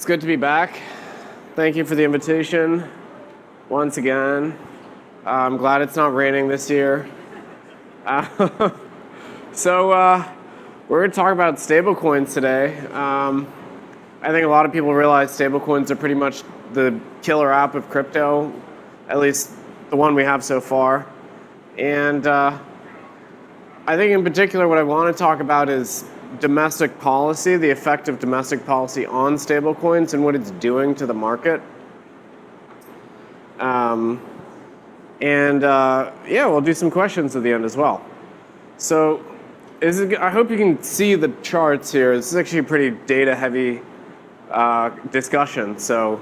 good to be back. Thank you for the invitation once again. I'm glad it's not raining this year. So we're going to talk about stablecoins today. I think a lot of people realize stablecoins are pretty much the killer app of crypto, at least the one we have so far. And I think in particular what I want to talk about is domestic policy, the effect of domestic policy on stablecoins and what it's doing to the market. Yeah, we'll do some questions at the end as well. So I hope you can see the charts here. This is actually a pretty data-heavy discussion. So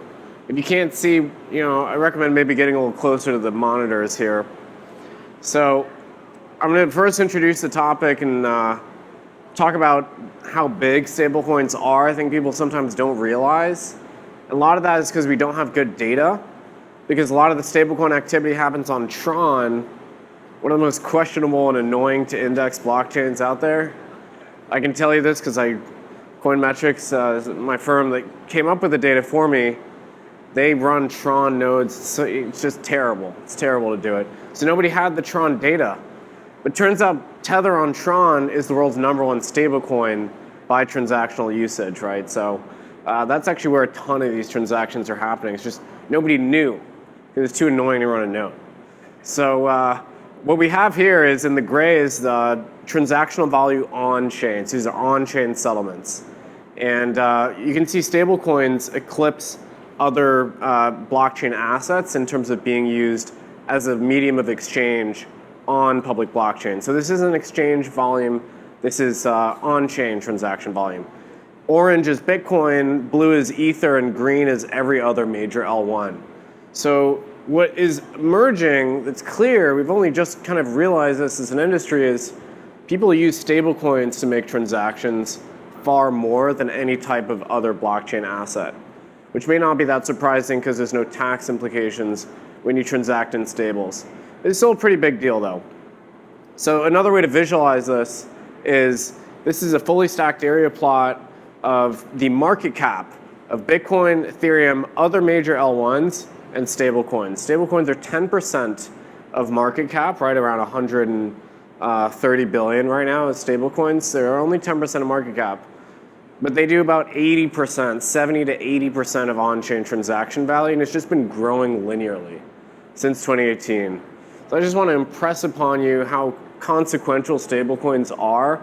if you can't see, I recommend maybe getting a little closer to the monitors here. So I'm going to first introduce the topic and talk about how big stablecoins are. I think people sometimes don't realize. A lot of that is because we don't have good data, because a lot of the stablecoin activity happens on Tron, one of the most questionable and annoying to index blockchains out there. I can tell you this because Coinmetrics, my firm that came up with the data for me, they run Tron nodes, so it's just terrible. It's terrible to do it. So nobody had the Tron data. But turns out Tether on Tron is the world's #1 stablecoin by transactional usage, right? So that's actually where a ton of these transactions are happening. It's just nobody knew. It was too annoying to run a node. So what we have here is in the gray is the transactional value on chain. So these are on-chain settlements. And you can see stablecoins eclipse other blockchain assets in terms of being used as a medium of exchange on public blockchain. So this isn't exchange volume, this is on-chain transaction volume. Orange is Bitcoin, blue is Ether, and green is every other major L1. So what is emerging that's clear, we've only just kind of realized this as an industry, is people use stablecoins to make transactions far more than any type of other blockchain asset, which may not be that surprising because there's no tax implications when you transact in stables. It's still a pretty big deal though. So another way to visualize this is a fully stacked area plot of the market cap of Bitcoin, Ethereum, other major L1s, and stablecoins. Stablecoins are 10% of market cap, right around 130 billion right now is stablecoins. They're only 10% of market cap, but they do about 80%, 70 to 80% of on-chain transaction value, and it's just been growing linearly since 2018. So I just want to impress upon you how consequential stablecoins are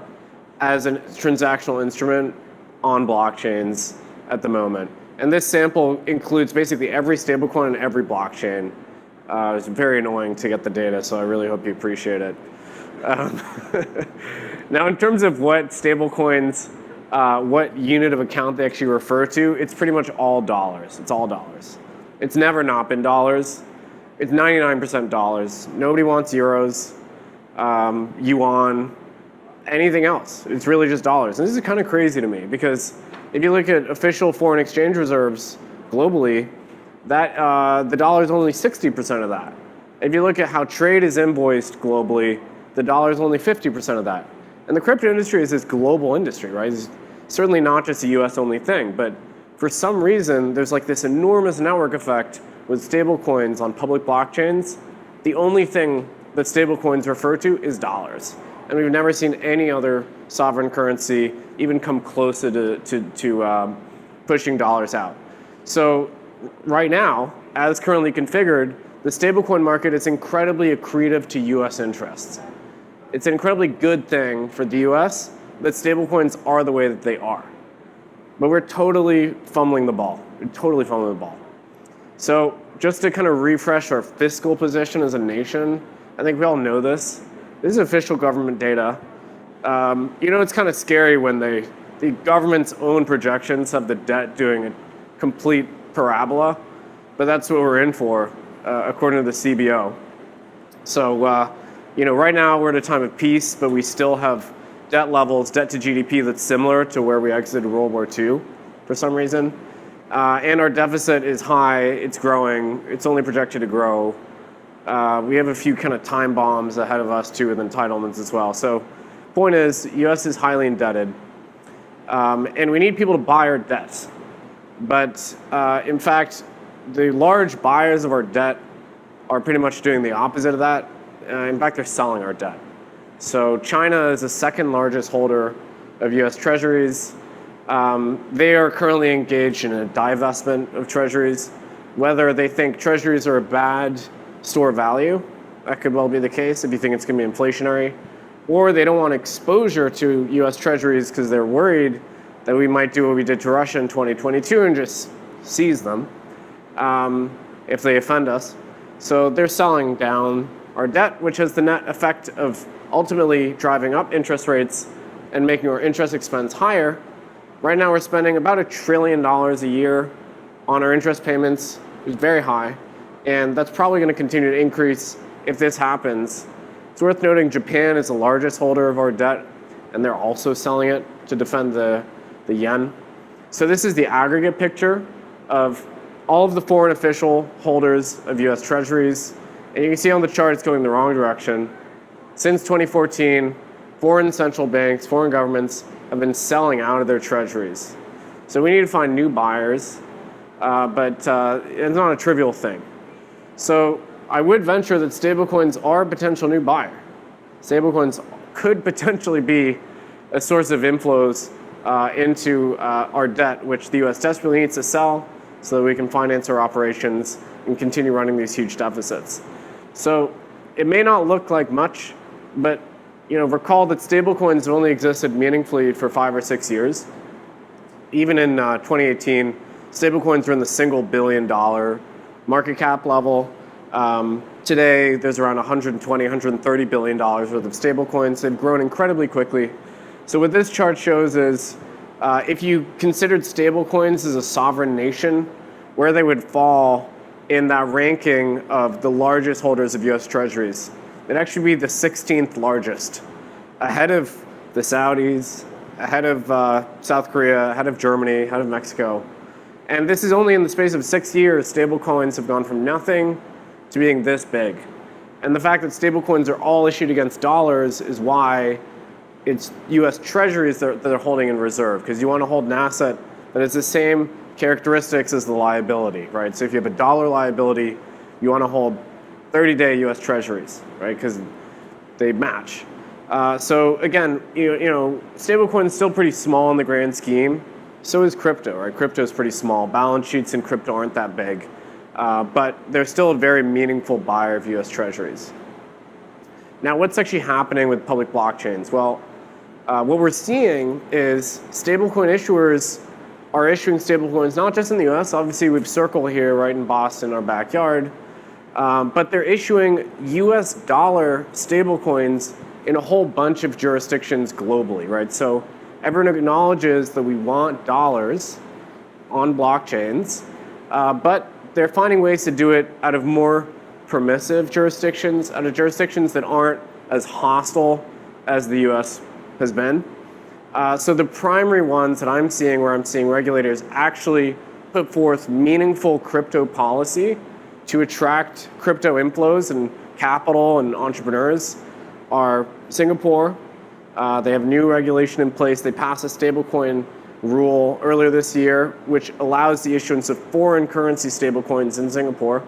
as a transactional instrument on blockchains at the moment. And this sample includes basically every stablecoin and every blockchain. It's very annoying to get the data, so I really hope you appreciate it. Now, in terms of what stablecoins, what unit of account they actually refer to, it's pretty much all dollars. It's all dollars. It's never not been dollars. It's 99% dollars. Nobody wants euros, yuan, anything else. It's really just dollars. And this is kind of crazy to me because if you look at official foreign exchange reserves globally, the dollar is only 60% of that. If you look at how trade is invoiced globally, the dollar is only 50% of that. And the crypto industry is this global industry, right? It's certainly not just a US only thing, but for some reason, there's like this enormous network effect with stablecoins on public blockchains. The only thing that stablecoins refer to is dollars. And we've never seen any other sovereign currency even come close to pushing dollars out. So right now, as currently configured, the stablecoin market is incredibly accretive to US interests. It's an incredibly good thing for the US that stablecoins are the way that they are. But we're totally fumbling the ball. We're totally fumbling the ball. So just to kind of refresh our fiscal position as a nation, I think we all know this. This is official government data. It's kind of scary when the government's own projections have the debt doing a complete parabola, but that's what we're in for, according to the CBO. So, right now we're at a time of peace, but we still have debt levels, debt to GDP that's similar to where we exited World War II for some reason. And our deficit is high, it's growing, it's only projected to grow. We have a few kind of time bombs ahead of us too with entitlements as well. So point is, US is highly indebted. And we need people to buy our debts. But in fact, the large buyers of our debt are pretty much doing the opposite of that. In fact, they're selling our debt. So China is the second largest holder of US Treasuries. They are currently engaged in a divestment of Treasuries. Whether they think Treasuries are a bad store of value, that could well be the case if you think it's going to be inflationary, or they don't want exposure to US Treasuries because they're worried that we might do what we did to Russia in 2022 and just seize them if they offend us. So they're selling down our debt, which has the net effect of ultimately driving up interest rates and making our interest expense higher. Right now we're spending about $1 trillion a year on our interest payments. It's very high, and that's probably going to continue to increase if this happens. It's worth noting Japan is the largest holder of our debt, and they're also selling it to defend the yen. So this is the aggregate picture of all of the foreign official holders of US Treasuries. And you can see on the chart it's going the wrong direction. Since 2014, foreign central banks, foreign governments have been selling out of their treasuries. So we need to find new buyers, but it's not a trivial thing. So I would venture that stablecoins are a potential new buyer. Stablecoins could potentially be a source of inflows into our debt, which the US desperately needs to sell so that we can finance our operations and continue running these huge deficits. So it may not look like much, but recall that stablecoins have only existed meaningfully for 5 or 6 years. Even in 2018, stablecoins were in the single $billion market cap level. Today, there's around $120, $130 billion worth of stablecoins. They've grown incredibly quickly. So what this chart shows is if you considered stablecoins as a sovereign nation, where they would fall in that ranking of the largest holders of US Treasuries. It'd actually be the 16th largest, ahead of the Saudis, ahead of South Korea, ahead of Germany, ahead of Mexico. And this is only in the space of 6 years, stablecoins have gone from nothing to being this big. And the fact that stablecoins are all issued against dollars is why it's US Treasuries that they're holding in reserve, because you want to hold an asset that has the same characteristics as the liability, right? So if you have a dollar liability, you want to hold 30-day US Treasuries, right? Because they match. So again, stablecoin is still pretty small in the grand scheme. So is crypto, right? Crypto is pretty small. Balance sheets in crypto aren't that big, but they're still a very meaningful buyer of US Treasuries. Now, what's actually happening with public blockchains? Well, what we're seeing is stablecoin issuers are issuing stablecoins not just in the US. Obviously, we've Circle here right in Boston, our backyard. But they're issuing US dollar stablecoins in a whole bunch of jurisdictions globally, right? So everyone acknowledges that we want dollars on blockchains, but they're finding ways to do it out of more permissive jurisdictions, out of jurisdictions that aren't as hostile as the US has been. So the primary ones that I'm seeing, where I'm seeing regulators actually put forth meaningful crypto policy to attract crypto inflows and capital and entrepreneurs, are Singapore. They have new regulation in place. They passed a stablecoin rule earlier this year, which allows the issuance of foreign currency stablecoins in Singapore.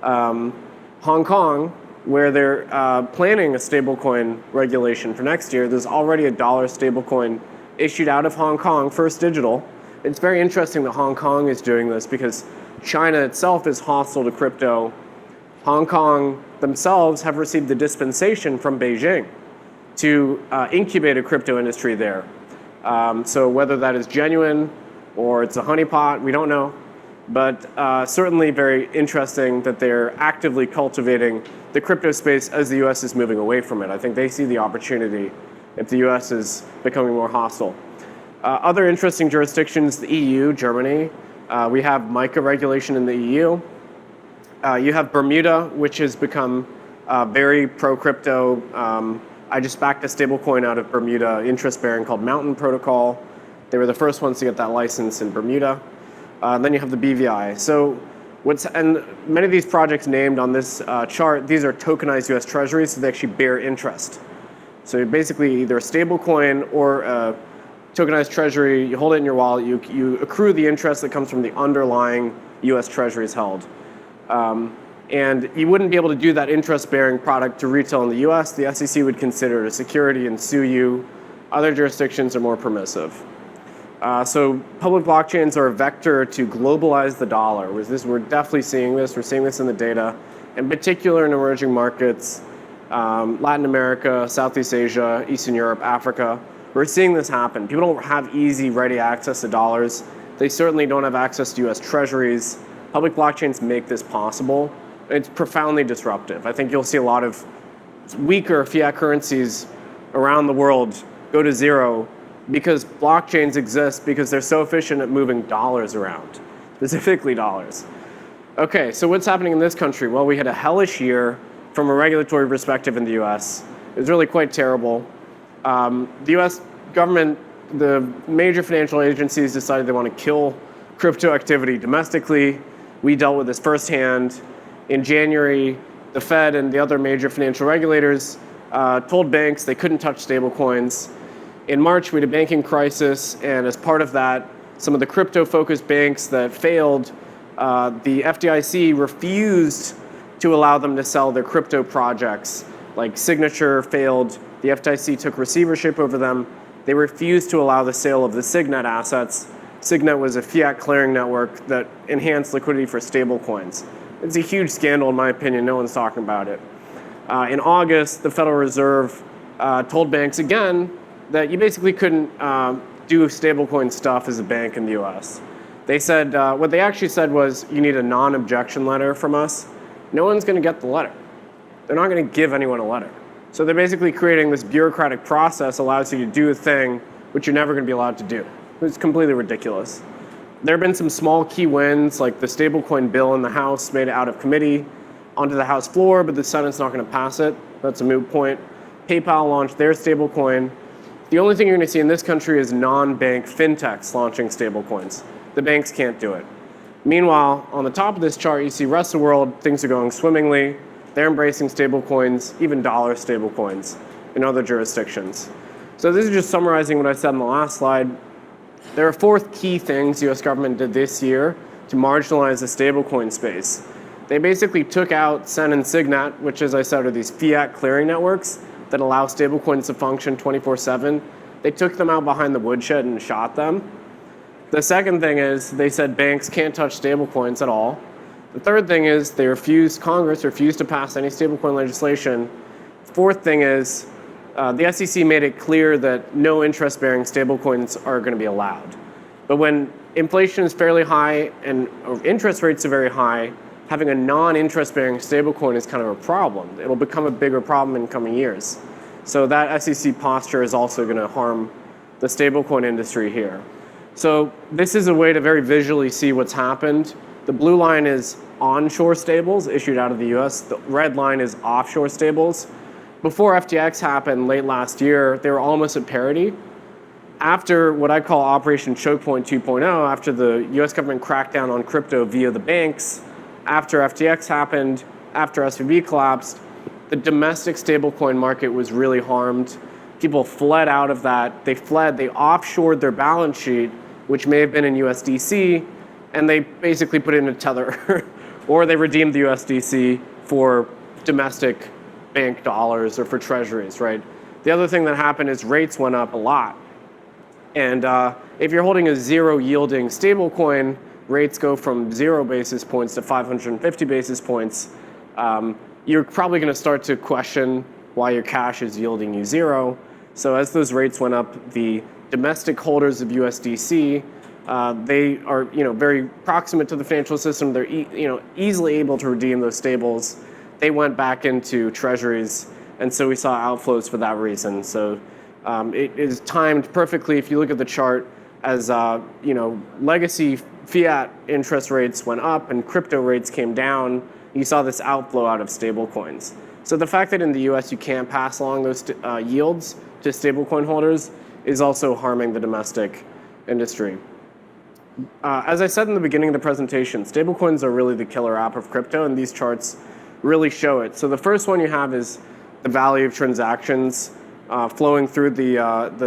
Hong Kong, where they're planning a stablecoin regulation for next year. There's already a dollar stablecoin issued out of Hong Kong, First Digital. It's very interesting that Hong Kong is doing this because China itself is hostile to crypto. Hong Kong themselves have received the dispensation from Beijing to incubate a crypto industry there. So whether that is genuine or it's a honeypot, we don't know. But certainly very interesting that they're actively cultivating the crypto space as the US is moving away from it. I think they see the opportunity if the US is becoming more hostile. Other interesting jurisdictions, the EU, Germany. We have MiCA regulation in the EU. You have Bermuda, which has become very pro-crypto. I just backed a stablecoin out of Bermuda, interest-bearing, called Mountain Protocol. They were the first ones to get that license in Bermuda. Then you have the BVI. So and many of these projects named on this chart, these are tokenized US Treasuries, so they actually bear interest. So basically either a stable coin or a tokenized treasury, you hold it in your wallet, you accrue the interest that comes from the underlying US treasuries held. And you wouldn't be able to do that interest-bearing product to retail in the US. The SEC would consider it a security and sue you. Other jurisdictions are more permissive. So public blockchains are a vector to globalize the dollar. We're definitely seeing this. We're seeing this in the data, in particular in emerging markets, Latin America, Southeast Asia, Eastern Europe, Africa. We're seeing this happen. People don't have easy, ready access to dollars. They certainly don't have access to US treasuries. Public blockchains make this possible. It's profoundly disruptive. I think you'll see a lot of weaker fiat currencies around the world go to zero because blockchains exist because they're so efficient at moving dollars around, specifically dollars. Okay, so what's happening in this country? Well, we had a hellish year from a regulatory perspective in the US. It was really quite terrible. The US government, the major financial agencies decided they want to kill crypto activity domestically. We dealt with this firsthand. In January, the Fed and the other major financial regulators told banks they couldn't touch stablecoins. In March, we had a banking crisis, and as part of that, some of the crypto-focused banks that failed, the FDIC refused to allow them to sell their crypto projects. Like Signature failed, the FDIC took receivership over them. They refused to allow the sale of the Signet assets. Signet was a fiat clearing network that enhanced liquidity for stablecoins. It's a huge scandal, in my opinion. No one's talking about it. In August, the Federal Reserve told banks again that you basically couldn't do stablecoin stuff as a bank in the US. They said, what they actually said was, you need a non-objection letter from us. No one's going to get the letter. They're not going to give anyone a letter. So they're basically creating this bureaucratic process that allows you to do a thing which you're never going to be allowed to do. It's completely ridiculous. There have been some small key wins, like the stablecoin bill in the House made it out of committee onto the House floor, but the Senate's not going to pass it. That's a moot point. PayPal launched their stablecoin. The only thing you're going to see in this country is non-bank fintechs launching stablecoins. The banks can't do it. Meanwhile, on the top of this chart, you see rest of the world, things are going swimmingly. They're embracing stablecoins, even dollar stablecoins in other jurisdictions. So this is just summarizing what I said in the last slide. There are 4 key things the US government did this year to marginalize the stablecoin space. They basically took out Sen and Signet, which, as I said, are these fiat clearing networks that allow stablecoins to function 24/7. They took them out behind the woodshed and shot them. The second thing is they said banks can't touch stablecoins at all. The third thing is Congress refused to pass any stablecoin legislation. Fourth thing is the SEC made it clear that no interest-bearing stablecoins are going to be allowed. But when inflation is fairly high and interest rates are very high, having a non-interest-bearing stablecoin is kind of a problem. It'll become a bigger problem in coming years. So that SEC posture is also going to harm the stablecoin industry here. So this is a way to very visually see what's happened. The blue line is onshore stables issued out of the US. The red line is offshore stables. Before FTX happened late last year, they were almost at parity. After what I call Operation Choke Point 2.0, after the US government cracked down on crypto via the banks, after FTX happened, after SVB collapsed, the domestic stablecoin market was really harmed. People fled out of that. They offshored their balance sheet, which may have been in USDC, and they basically put it in a tether, or they redeemed the USDC for domestic bank dollars or for treasuries, right? The other thing that happened is rates went up a lot. And if you're holding a zero yielding stablecoin, rates go from 0 basis points to 550 basis points. You're probably going to start to question why your cash is yielding you 0. So as those rates went up, the domestic holders of USDC, they are very proximate to the financial system. They're easily able to redeem those stables. They went back into treasuries, and so we saw outflows for that reason. So it is timed perfectly. If you look at the chart, as legacy fiat interest rates went up and crypto rates came down, you saw this outflow out of stablecoins. So the fact that in the US you can't pass along those yields to stablecoin holders is also harming the domestic industry. As I said in the beginning of the presentation, stablecoins are really the killer app of crypto, and these charts really show it. So the first one you have is the value of transactions. flowing through the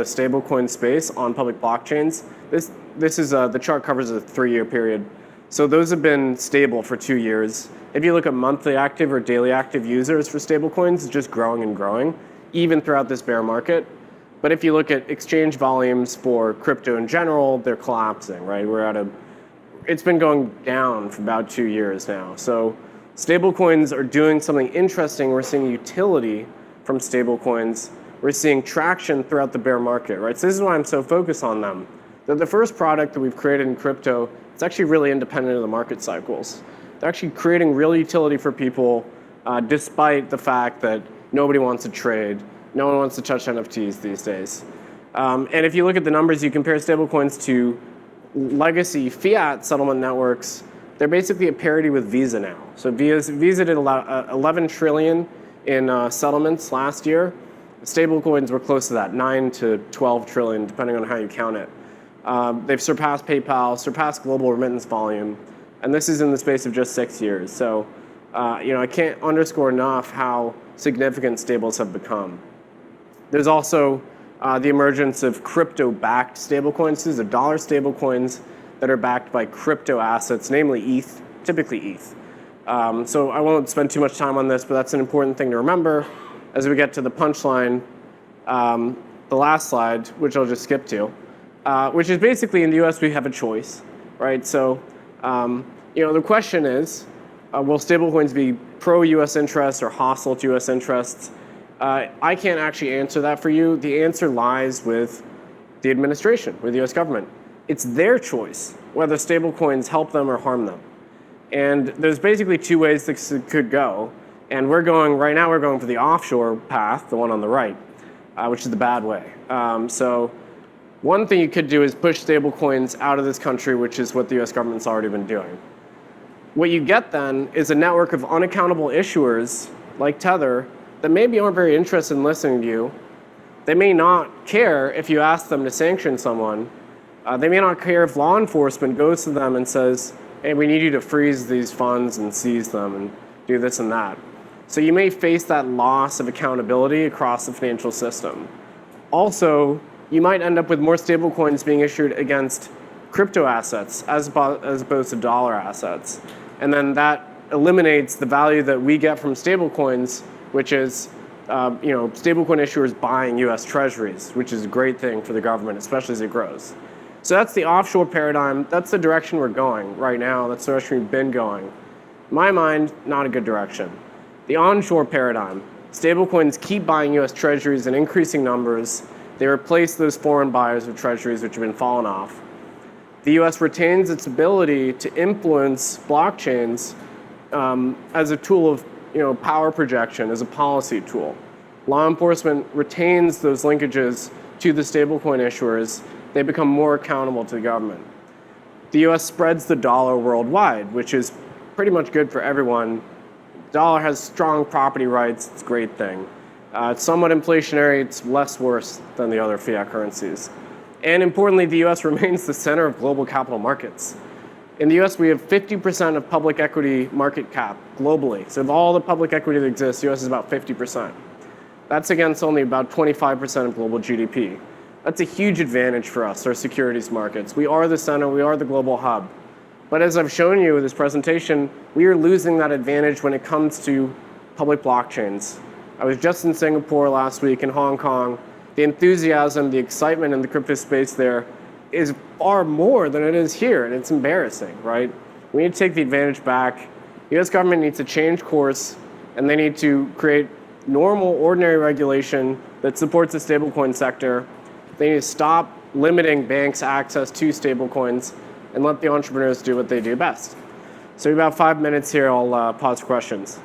stablecoin space on public blockchains. This is the chart covers a 3-year period. So those have been stable for 2 years. If you look at monthly active or daily active users for stablecoins, it's just growing and growing, even throughout this bear market. But if you look at exchange volumes for crypto in general, they're collapsing, right? It's been going down for about 2 years now. So stablecoins are doing something interesting. We're seeing utility from stablecoins. We're seeing traction throughout the bear market, right? So this is why I'm so focused on them. They're the first product that we've created in crypto. It's actually really independent of the market cycles. They're actually creating real utility for people, despite the fact that nobody wants to trade. No one wants to touch NFTs these days. And if you look at the numbers, you compare stablecoins to legacy fiat settlement networks, they're basically at parity with Visa now. So Visa did 11 trillion in settlements last year. Stablecoins were close to that, 9 to 12 trillion, depending on how you count it. They've surpassed PayPal, surpassed global remittance volume, and this is in the space of just 6 years. So, I can't underscore enough how significant stables have become. There's also the emergence of crypto-backed stablecoins. These are dollar stablecoins that are backed by crypto assets, namely ETH, typically ETH. So I won't spend too much time on this, but that's an important thing to remember as we get to the punchline, the last slide, which I'll just skip to, which is basically in the US we have a choice, right? So, the question is, will stablecoins be pro-US interests or hostile to US interests? I can't actually answer that for you. The answer lies with the administration, with the US government. It's their choice whether stablecoins help them or harm them. And there's basically 2 ways this could go. And right now we're going for the offshore path, the one on the right, which is the bad way. So one thing you could do is push stablecoins out of this country, which is what the US government's already been doing. What you get then is a network of unaccountable issuers like Tether that maybe aren't very interested in listening to you. They may not care if you ask them to sanction someone. They may not care if law enforcement goes to them and says, hey, we need you to freeze these funds and seize them and do this and that. So you may face that loss of accountability across the financial system. Also, you might end up with more stablecoins being issued against crypto assets as opposed to dollar assets. And then that eliminates the value that we get from stablecoins, which is stablecoin issuers buying US treasuries, which is a great thing for the government, especially as it grows. So that's the offshore paradigm. That's the direction we're going right now. That's the direction we've been going. In my mind, not a good direction. The onshore paradigm, stablecoins keep buying US treasuries in increasing numbers. They replace those foreign buyers of treasuries which have been falling off. The US retains its ability to influence blockchains as a tool of power projection, as a policy tool. Law enforcement retains those linkages to the stablecoin issuers. They become more accountable to the government. The US spreads the dollar worldwide, which is pretty much good for everyone. The dollar has strong property rights. It's a great thing. It's somewhat inflationary. It's less worse than the other fiat currencies. And importantly, the US remains the center of global capital markets. In the US, we have 50% of public equity market cap globally. So of all the public equity that exists, the US is about 50%. That's against only about 25% of global GDP. That's a huge advantage for us, our securities markets. We are the center, we are the global hub. But as I've shown you with this presentation, we are losing that advantage when it comes to public blockchains. I was just in Singapore last week, in Hong Kong. The enthusiasm, the excitement in the crypto space there is far more than it is here, and it's embarrassing, right? We need to take the advantage back. The US government needs to change course, and they need to create normal, ordinary regulation that supports the stablecoin sector. They need to stop limiting banks' access to stablecoins and let the entrepreneurs do what they do best. So in about 5 minutes here, I'll pause for questions.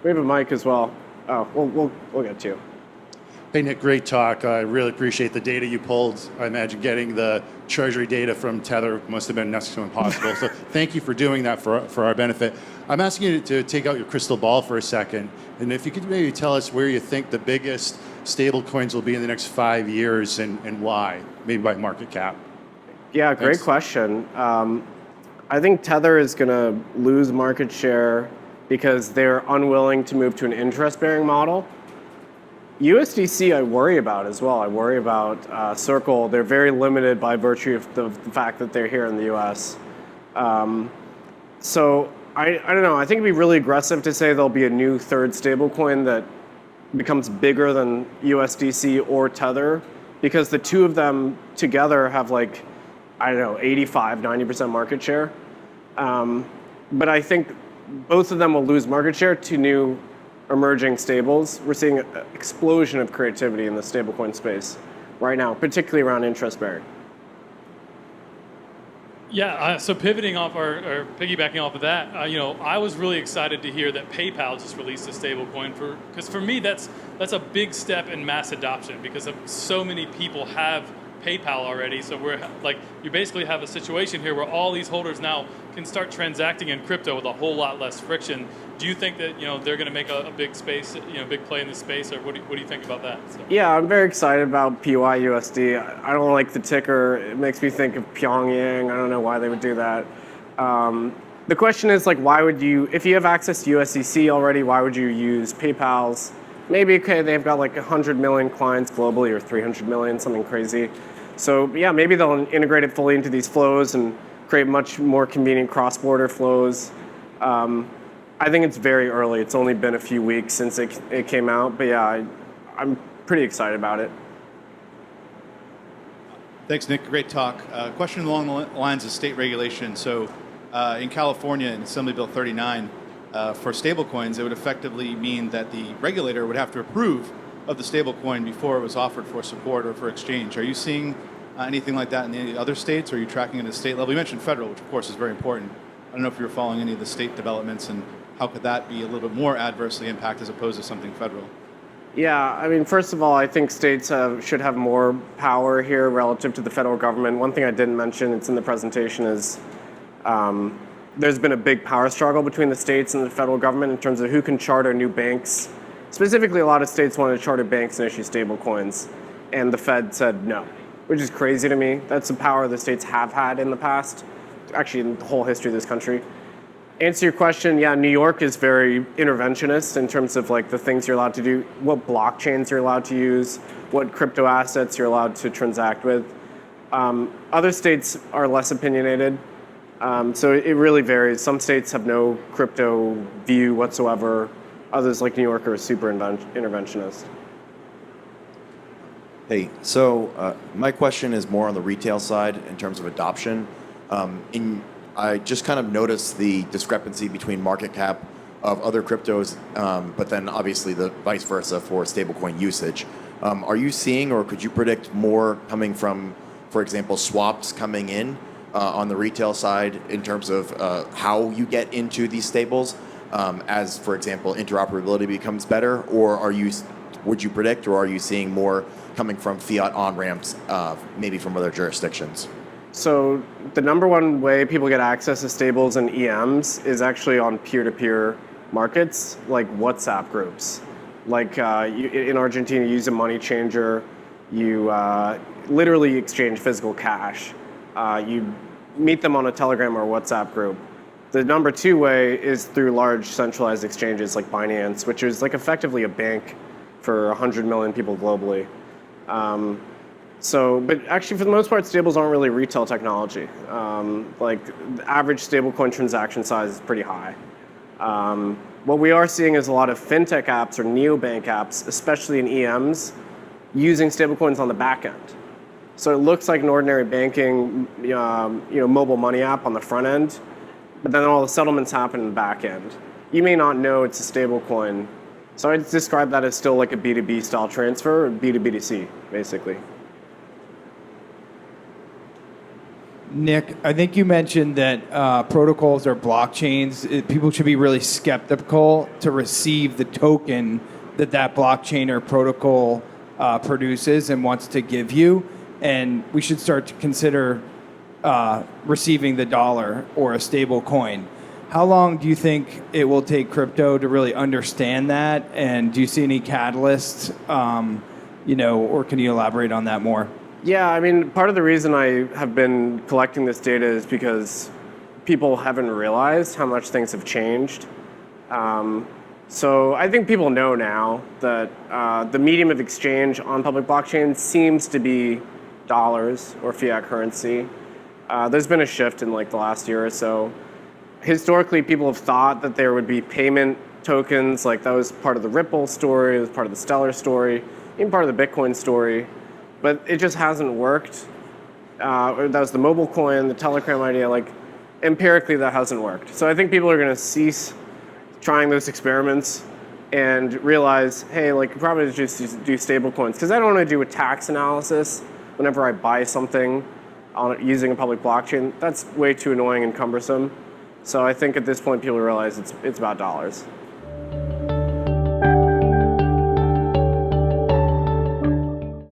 We have a mic as well. Oh, we'll get to you. Hey, Nick, great talk. I really appreciate the data you pulled. I imagine getting the treasury data from Tether must have been next to impossible. So thank you for doing that for our benefit. I'm asking you to take out your crystal ball for a second. And if you could maybe tell us where you think the biggest stable coins will be in the next 5 years and why, maybe by market cap. Yeah, great question. I think Tether is going to lose market share because they're unwilling to move to an interest-bearing model. USDC I worry about as well. I worry about Circle. They're very limited by virtue of the fact that they're here in the US. So I don't know. I think it'd be really aggressive to say there'll be a new third stablecoin that becomes bigger than USDC or Tether, because the two of them together have like, I don't know, 85, 90% market share. But I think both of them will lose market share to new emerging stables. We're seeing an explosion of creativity in the stablecoin space right now, particularly around interest bearing. Yeah, so pivoting off or piggybacking off of that, I was really excited to hear that PayPal just released a stablecoin because for me that's a big step in mass adoption, because so many people have PayPal already. So you basically have a situation here where all these holders now can start transacting in crypto with a whole lot less friction. Do you think that they're going to make a big big play in this space, or what do you think about that? So. Yeah, I'm very excited about PYUSD. I don't like the ticker. It makes me think of Pyongyang. I don't know why they would do that. The question is, like, why would you, if you have access to USDC already, why would you use PayPal's? Maybe, okay, they've got like 100 million clients globally, or 300 million, something crazy. So yeah, maybe they'll integrate it fully into these flows and create much more convenient cross-border flows. I think it's very early. It's only been a few weeks since it came out, but yeah, I'm pretty excited about it. Thanks, Nick. Great talk. Question along the lines of state regulation. So in California, in Assembly Bill 39, for stablecoins, it would effectively mean that the regulator would have to approve of the stablecoin before it was offered for support or for exchange. Are you seeing anything like that in any other states, or are you tracking at a state level? You mentioned federal, which of course is very important. I don't know if you're following any of the state developments, and how could that be a little bit more adversely impact as opposed to something federal? Yeah, I mean, first of all, I think states should have more power here relative to the federal government. One thing I didn't mention, it's in the presentation, is there's been a big power struggle between the states and the federal government in terms of who can charter new banks. Specifically, a lot of states wanted to charter banks and issue stable coins, and the Fed said no, which is crazy to me. That's the power the states have had in the past, actually in the whole history of this country. Answer your question, yeah, New York is very interventionist in terms of like the things you're allowed to do, what blockchains you're allowed to use, what crypto assets you're allowed to transact with. Other states are less opinionated, so it really varies. Some states have no crypto view whatsoever. Others, like New York, are super interventionist. Hey, so my question is more on the retail side in terms of adoption. I just kind of noticed the discrepancy between market cap of other cryptos, but then obviously the vice versa for stablecoin usage. Are you seeing, or could you predict more coming from, for example, swaps coming in on the retail side in terms of how you get into these stables? As, for example, interoperability becomes better, or would you predict, or are you seeing more coming from fiat on-ramps, maybe from other jurisdictions? So the number one way people get access to stables and EMs is actually on peer-to-peer markets, like WhatsApp groups. Like in Argentina, you use a money changer, you literally exchange physical cash. You meet them on a Telegram or WhatsApp group. The number two way is through large centralized exchanges like Binance, which is like effectively a bank for 100 million people globally. But actually for the most part, stables aren't really retail technology. Like the average stablecoin transaction size is pretty high. What we are seeing is a lot of fintech apps or neobank apps, especially in EMs, using stablecoins on the back end. So it looks like an ordinary banking, mobile money app on the front end, but then all the settlements happen in the back end. You may not know it's a stable coin. So I'd describe that as still like a B2B style transfer, or B2B2C, basically. Nick, I think you mentioned that protocols or blockchains, people should be really skeptical to receive the token that blockchain or protocol produces and wants to give you. And we should start to consider receiving the dollar or a stable coin. How long do you think it will take crypto to really understand that? And do you see any catalysts, or can you elaborate on that more? Yeah, I mean, part of the reason I have been collecting this data is because people haven't realized how much things have changed. So I think people know now that the medium of exchange on public blockchains seems to be dollars or fiat currency. There's been a shift in like the last year or so. Historically, people have thought that there would be payment tokens, like that was part of the Ripple story, it was part of the Stellar story, even part of the Bitcoin story, but it just hasn't worked. That was the mobile coin, the Telegram idea, like empirically that hasn't worked. So I think people are gonna cease trying those experiments and realize, hey, like you probably just do stable coins, because I don't wanna do a tax analysis whenever I buy something using a public blockchain. That's way too annoying and cumbersome. So I think at this point people realize it's about dollars.